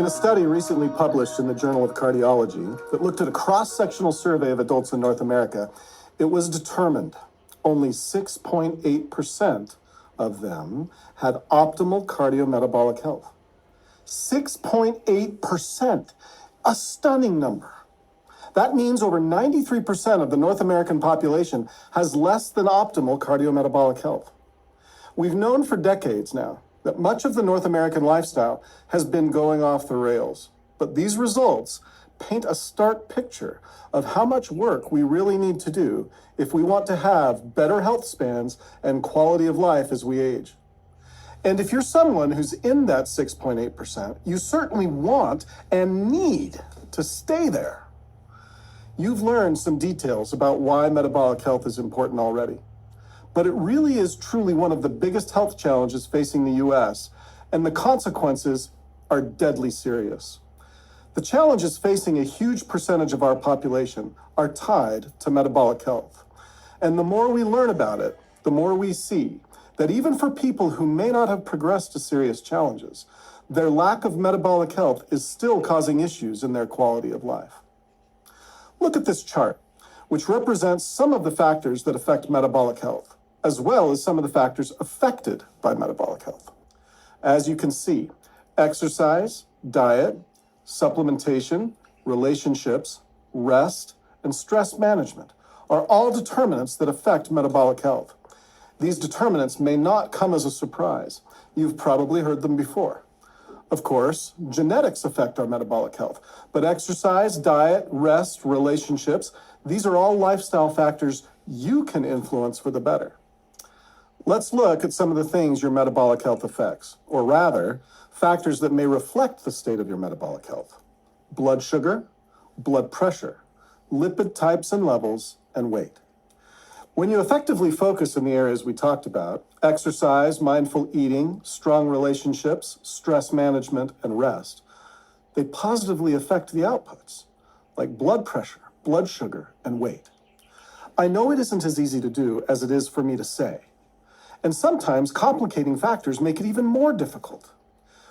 In a study recently published in the Journal of Cardiology that looked at a cross-sectional survey of adults in North America, it was determined only 6.8% of them had optimal cardiometabolic health. 6.8%, a stunning number. That means over 93% of the North American population has less than optimal cardiometabolic health. We've known for decades now that much of the North American lifestyle has been going off the rails, but these results paint a stark picture of how much work we really need to do if we want to have better health spans and quality of life as we age. And if you're someone who's in that 6.8%, you certainly want and need to stay there. You've learned some details about why metabolic health is important already. But it really is truly one of the biggest health challenges facing the US, and the consequences are deadly serious. The challenges facing a huge percentage of our population are tied to metabolic health. And the more we learn about it, the more we see that even for people who may not have progressed to serious challenges, their lack of metabolic health is still causing issues in their quality of life. Look at this chart, which represents some of the factors that affect metabolic health, as well as some of the factors affected by metabolic health. As you can see, exercise, diet, supplementation, relationships, rest, and stress management are all determinants that affect metabolic health. These determinants may not come as a surprise. You've probably heard them before. Of course, genetics affect our metabolic health, but exercise, diet, rest, relationships, these are all lifestyle factors you can influence for the better. Let's look at some of the things your metabolic health affects, or rather, factors that may reflect the state of your metabolic health. Blood sugar, blood pressure, lipid types and levels, and weight. When you effectively focus in the areas we talked about, exercise, mindful eating, strong relationships, stress management, and rest, they positively affect the outputs, like blood pressure, blood sugar, and weight. I know it isn't as easy to do as it is for me to say. And sometimes complicating factors make it even more difficult.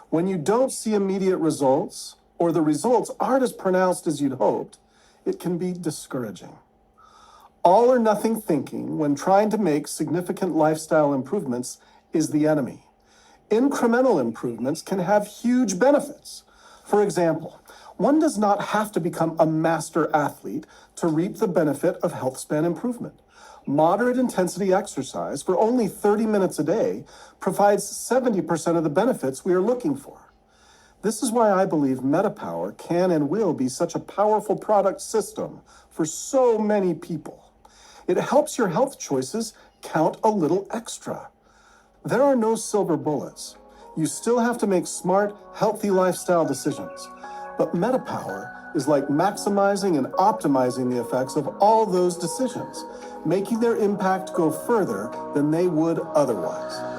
When you don't see immediate results, or the results aren't as pronounced as you'd hoped, it can be discouraging. All or nothing thinking when trying to make significant lifestyle improvements is the enemy. Incremental improvements can have huge benefits. For example, one does not have to become a master athlete to reap the benefit of health span improvement. Moderate intensity exercise for only 30 minutes a day provides 70% of the benefits we are looking for. This is why I believe MetaPower can and will be such a powerful product system for so many people. It helps your health choices count a little extra. There are no silver bullets. You still have to make smart, healthy lifestyle decisions. But MetaPower is like maximizing and optimizing the effects of all those decisions, making their impact go further than they would otherwise.